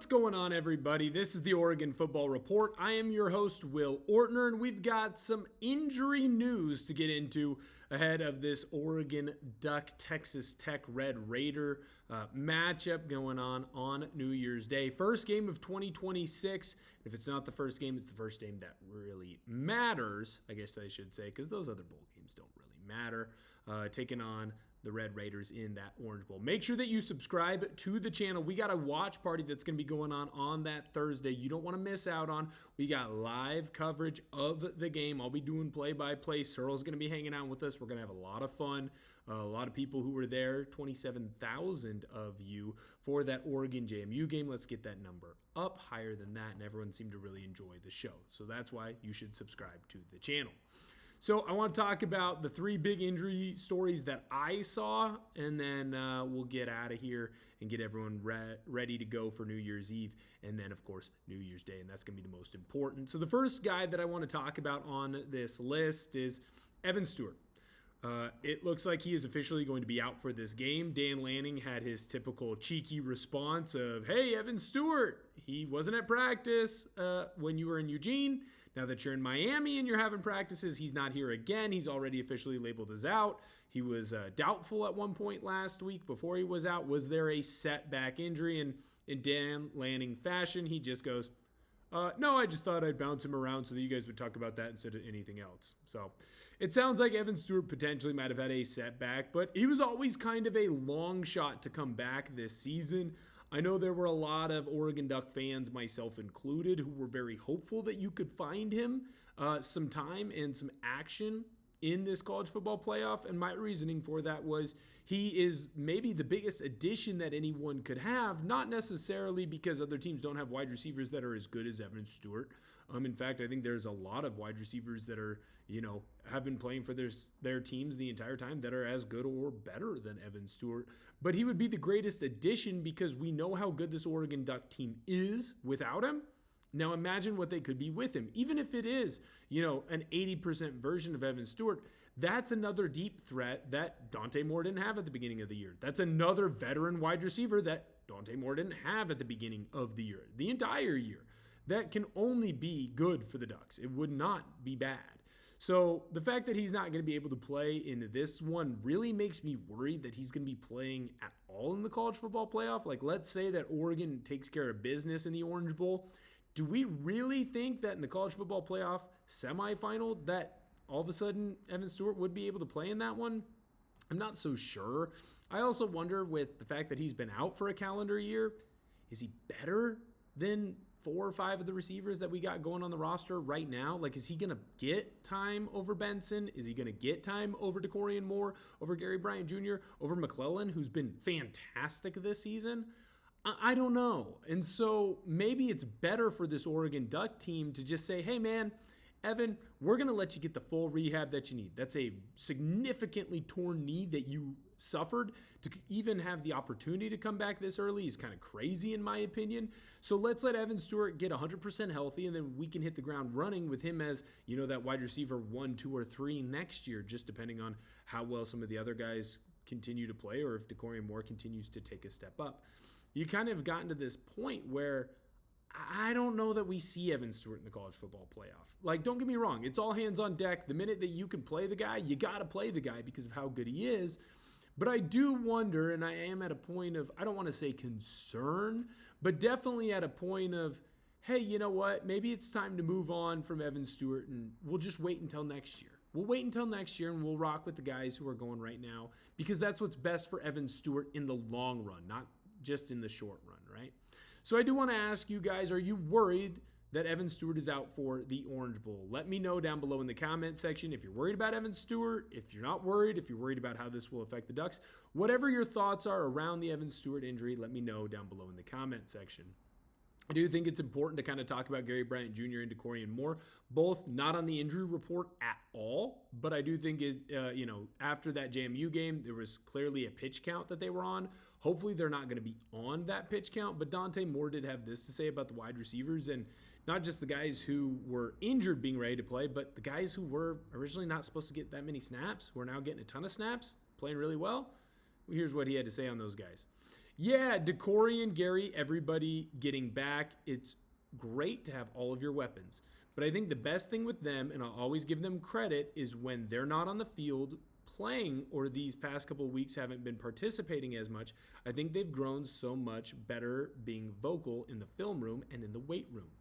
What's going on, everybody? This is the Oregon Football Report. I am your host, Will Ortner, and we've got some injury news to get into ahead of this Oregon Duck Texas Tech Red Raider matchup going on New Year's Day. First game of 2026. If it's not the first game, it's the first game that really matters, I guess I should say, because those other bowl games don't really matter. Taking on the Red Raiders in that Orange Bowl. Make sure that you subscribe to the channel. We got a watch party that's going to be going on that Thursday. You don't want to miss out on. We got live coverage of the game. I'll be doing play-by-play. Searle's going to be hanging out with us. We're going to have a lot of fun. A lot of people who were there, 27,000 of you for that Oregon JMU game. Let's get that number up higher than that, and everyone seemed to really enjoy the show. So that's why you should subscribe to the channel. So I want to talk about the three big injury stories that I saw, and then we'll get out of here and get everyone ready to go for New Year's Eve, and then, of course, New Year's Day, and that's going to be the most important. So the first guy that I want to talk about on this list is Evan Stewart. It looks like he is officially going to be out for this game. Dan Lanning had his typical cheeky response of, "Hey, Evan Stewart, he wasn't at practice when you were in Eugene. Now that you're in Miami and you're having practices, he's not here again. He's already officially labeled as out." He was doubtful at one point last week before he was out. Was there a setback injury? And in Dan Lanning fashion, he just goes, "No, I just thought I'd bounce him around so that you guys would talk about that instead of anything else." So it sounds like Evan Stewart potentially might have had a setback, but he was always kind of a long shot to come back this season. I know there were a lot of Oregon Duck fans, myself included, who were very hopeful that you could find him some time and some action in this college football playoff, and my reasoning for that was he is maybe the biggest addition that anyone could have, not necessarily because other teams don't have wide receivers that are as good as Evan Stewart. In fact, I think there's a lot of wide receivers that are, have been playing for their teams the entire time that are as good or better than Evan Stewart. But he would be the greatest addition because we know how good this Oregon Duck team is without him. Now imagine what they could be with him. Even if it is, an 80% version of Evan Stewart, that's another deep threat that Dante Moore didn't have at the beginning of the year. That's another veteran wide receiver that Dante Moore didn't have at the beginning of the year, the entire year. That can only be good for the Ducks. It would not be bad. So the fact that he's not going to be able to play in this one really makes me worried that he's going to be playing at all in the college football playoff. Like, let's say that Oregon takes care of business in the Orange Bowl. Do we really think that in the college football playoff semifinal that all of a sudden Evan Stewart would be able to play in that one? I'm not so sure. I also wonder, with the fact that he's been out for a calendar year, is he better than 4 or 5 of the receivers that we got going on the roster right now? Like, is he going to get time over Benson? Is he going to get time over Dakorien Moore, over Gary Bryant Jr., over McClellan, who's been fantastic this season? I don't know. And so maybe it's better for this Oregon Duck team to just say, "Hey, man, Evan, we're going to let you get the full rehab that you need." That's a significantly torn knee that you suffered. To even have the opportunity to come back this early is kind of crazy in my opinion. So let's let Evan Stewart get 100% healthy, and then we can hit the ground running with him as, that wide receiver 1, 2, or 3 next year, just depending on how well some of the other guys continue to play or if Dakorien Moore continues to take a step up. You kind of gotten to this point where I don't know that we see Evan Stewart in the college football playoff. Like, don't get me wrong. It's all hands on deck. The minute that you can play the guy, you got to play the guy because of how good he is. But I do wonder, and I am at a point of, I don't want to say concern, but definitely at a point of, hey, you know what? Maybe it's time to move on from Evan Stewart, and we'll just wait until next year. We'll wait until next year, and we'll rock with the guys who are going right now because that's what's best for Evan Stewart in the long run, not just in the short run, right? So I do want to ask you guys, are you worried that Evan Stewart is out for the Orange Bowl? Let me know down below in the comment section if you're worried about Evan Stewart, if you're not worried, if you're worried about how this will affect the Ducks. Whatever your thoughts are around the Evan Stewart injury, let me know down below in the comment section. I do think it's important to kind of talk about Gary Bryant Jr. and Dakorien Moore, both not on the injury report at all, but I do think it, after that JMU game, there was clearly a pitch count that they were on. Hopefully they're not going to be on that pitch count, but Dante Moore did have this to say about the wide receivers, and not just the guys who were injured being ready to play, but the guys who were originally not supposed to get that many snaps, who are now getting a ton of snaps, playing really well. Here's what he had to say on those guys. Yeah, Dakorien, Gary, everybody getting back. It's great to have all of your weapons. But I think the best thing with them, and I'll always give them credit, is when they're not on the field playing or these past couple of weeks haven't been participating as much. I think they've grown so much better being vocal in the film room and in the weight room.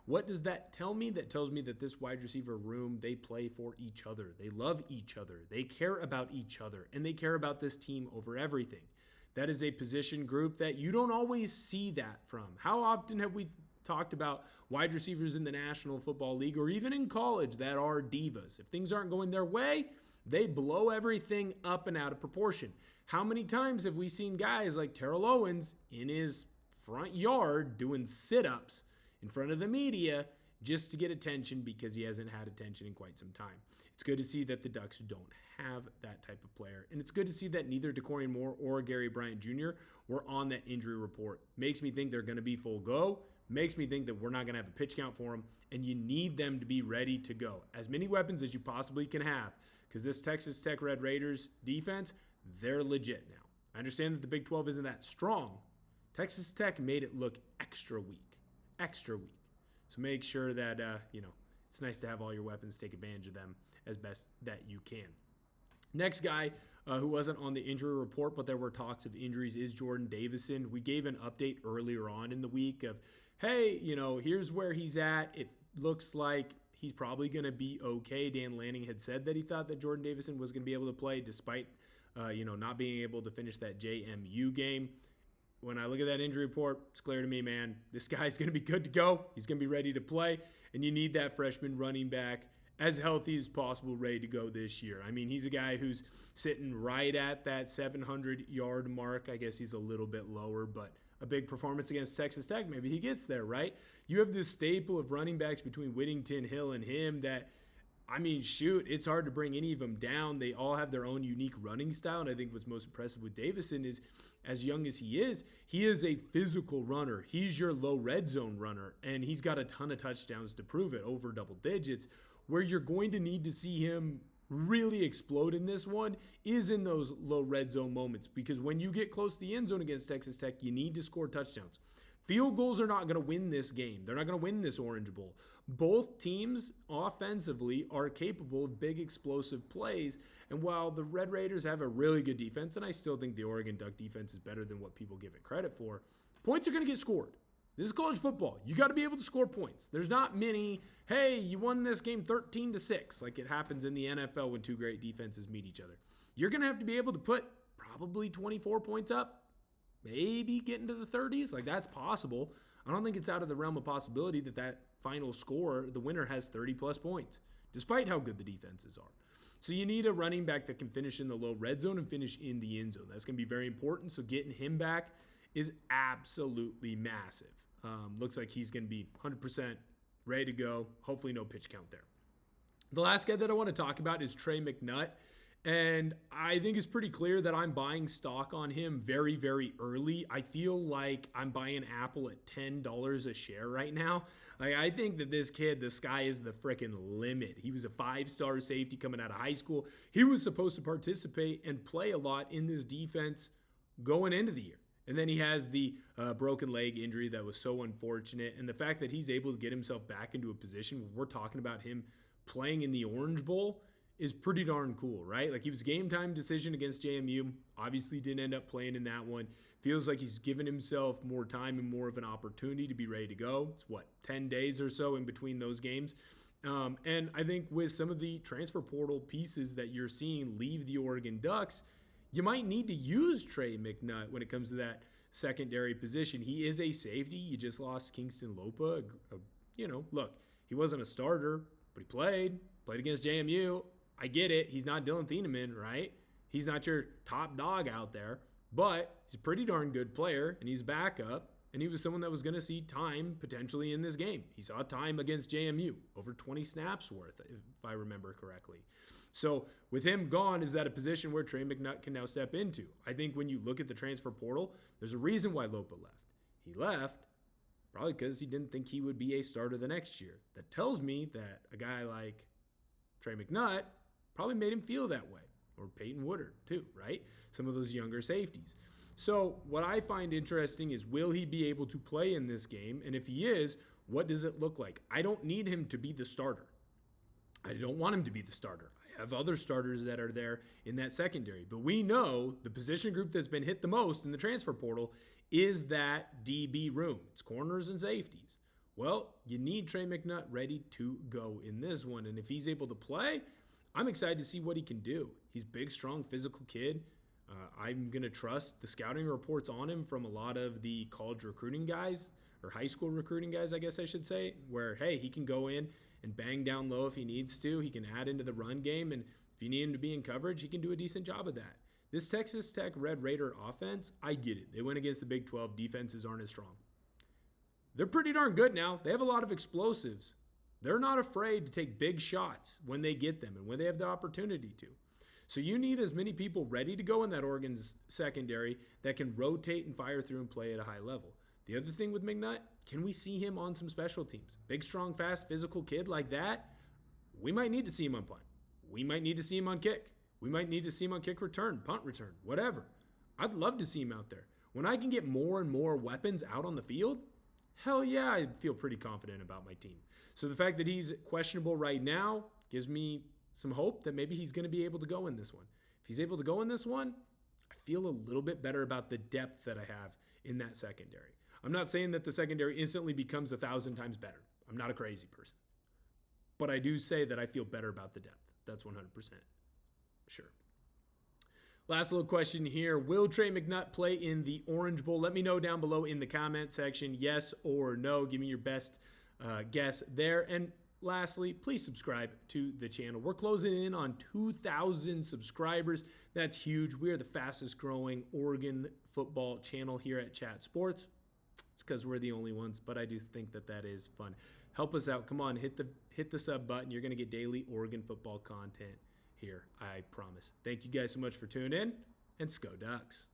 What does that tell me? That tells me that this wide receiver room, they play for each other. They love each other. They care about each other. And they care about this team over everything. That is a position group that you don't always see that from. How often have we talked about wide receivers in the National Football League or even in college that are divas? If things aren't going their way, they blow everything up and out of proportion. How many times have we seen guys like Terrell Owens in his front yard doing sit-ups in front of the media just to get attention because he hasn't had attention in quite some time? It's good to see that the Ducks don't have that type of player. And it's good to see that neither Dakorien Moore or Gary Bryant Jr. were on that injury report. Makes me think they're going to be full go. Makes me think that we're not going to have a pitch count for them. And you need them to be ready to go. As many weapons as you possibly can have. Because this Texas Tech Red Raiders defense, they're legit now. I understand that the Big 12 isn't that strong. Texas Tech made it look extra weak. Extra weak. So make sure that, it's nice to have all your weapons, take advantage of them as best that you can. Next guy who wasn't on the injury report, but there were talks of injuries, is Jordan Davison. We gave an update earlier on in the week of, hey, here's where he's at. It looks like he's probably going to be okay. Dan Lanning had said that he thought that Jordan Davison was going to be able to play despite, not being able to finish that JMU game. When I look at that injury report, it's clear to me, man, this guy's going to be good to go. He's going to be ready to play, and you need that freshman running back as healthy as possible, ready to go this year. I mean, he's a guy who's sitting right at that 700-yard mark. I guess he's a little bit lower, but a big performance against Texas Tech, maybe he gets there, right? You have this staple of running backs between Whittington, Hill, and him that, it's hard to bring any of them down. They all have their own unique running style, and I think what's most impressive with Davison is, as young as he is a physical runner. He's your low red zone runner, and he's got a ton of touchdowns to prove it, over double digits. Where you're going to need to see him really explode in this one is in those low red zone moments, because when you get close to the end zone against Texas Tech, you need to score touchdowns. Field goals are not going to win this game. They're not going to win this Orange Bowl. Both teams offensively are capable of big explosive plays, and while the Red Raiders have a really good defense, and I still think the Oregon Duck defense is better than what people give it credit for, points are going to get scored. This is college football. You got to be able to score points. There's not many, hey, you won this game 13-6, like it happens in the NFL when two great defenses meet each other. You're going to have to be able to put probably 24 points up, maybe get into the 30s. Like, that's possible. I don't think it's out of the realm of possibility that final score, the winner, has 30-plus points, despite how good the defenses are. So you need a running back that can finish in the low red zone and finish in the end zone. That's going to be very important. So getting him back is absolutely massive. Looks like he's going to be 100% ready to go. Hopefully no pitch count there. The last guy that I want to talk about is Trey McNut. And I think it's pretty clear that I'm buying stock on him very, very early. I feel like I'm buying Apple at $10 a share right now. Like, I think that this kid, the sky is the freaking limit. He was a 5-star safety coming out of high school. He was supposed to participate and play a lot in this defense going into the year. And then he has the broken leg injury that was so unfortunate. And the fact that he's able to get himself back into a position where we're talking about him playing in the Orange Bowl is pretty darn cool, right? Like, he was game time decision against JMU. Obviously didn't end up playing in that one. Feels like he's given himself more time and more of an opportunity to be ready to go. It's 10 days or so in between those games. And I think with some of the transfer portal pieces that you're seeing leave the Oregon Ducks, you might need to use Trey McNut when it comes to that secondary position. He is a safety. You just lost Kingston Lopa. Look, he wasn't a starter, but he played against JMU. I get it. He's not Dylan Thieneman, right? He's not your top dog out there, but he's a pretty darn good player, and he's backup, and he was someone that was going to see time potentially in this game. He saw time against JMU, over 20 snaps worth, if I remember correctly. So with him gone, is that a position where Trey McNut can now step into? I think when you look at the transfer portal, there's a reason why Lopa left. He left probably because he didn't think he would be a starter the next year. That tells me that a guy like Trey McNut probably made him feel that way. Or Peyton Woodard too, right? Some of those younger safeties. So what I find interesting is, will he be able to play in this game? And if he is, what does it look like? I don't need him to be the starter. I don't want him to be the starter. I have other starters that are there in that secondary. But we know the position group that's been hit the most in the transfer portal is that DB room. It's corners and safeties. Well, you need Trey McNut ready to go in this one. And if he's able to play, I'm excited to see what he can do. He's big, strong, physical kid. I'm going to trust the scouting reports on him from a lot of the college recruiting guys, or high school recruiting guys, I guess I should say, where, hey, he can go in and bang down low if he needs to. He can add into the run game, and if you need him to be in coverage, he can do a decent job of that. This Texas Tech Red Raider offense, I get it. They went against the Big 12. Defenses aren't as strong. They're pretty darn good now. They have a lot of explosives. They're not afraid to take big shots when they get them and when they have the opportunity to. So you need as many people ready to go in that Oregon's secondary that can rotate and fire through and play at a high level. The other thing with McNutt, can we see him on some special teams? Big, strong, fast, physical kid like that, we might need to see him on punt. We might need to see him on kick. We might need to see him on kick return, punt return, whatever. I'd love to see him out there. When I can get more and more weapons out on the field, hell yeah, I feel pretty confident about my team. So the fact that he's questionable right now gives me some hope that maybe he's going to be able to go in this one. If he's able to go in this one, I feel a little bit better about the depth that I have in that secondary. I'm not saying that the secondary instantly becomes 1,000 times better. I'm not a crazy person. But I do say that I feel better about the depth. That's 100% sure. Last little question here. Will Trey McNut play in the Orange Bowl? Let me know down below in the comment section, yes or no. Give me your best guess there. And lastly, please subscribe to the channel. We're closing in on 2,000 subscribers. That's huge. We are the fastest growing Oregon football channel here at Chat Sports. It's because we're the only ones, but I do think that that is fun. Help us out. Come on, hit the sub button. You're going to get daily Oregon football content here, I promise. Thank you guys so much for tuning in, and Sco Ducks.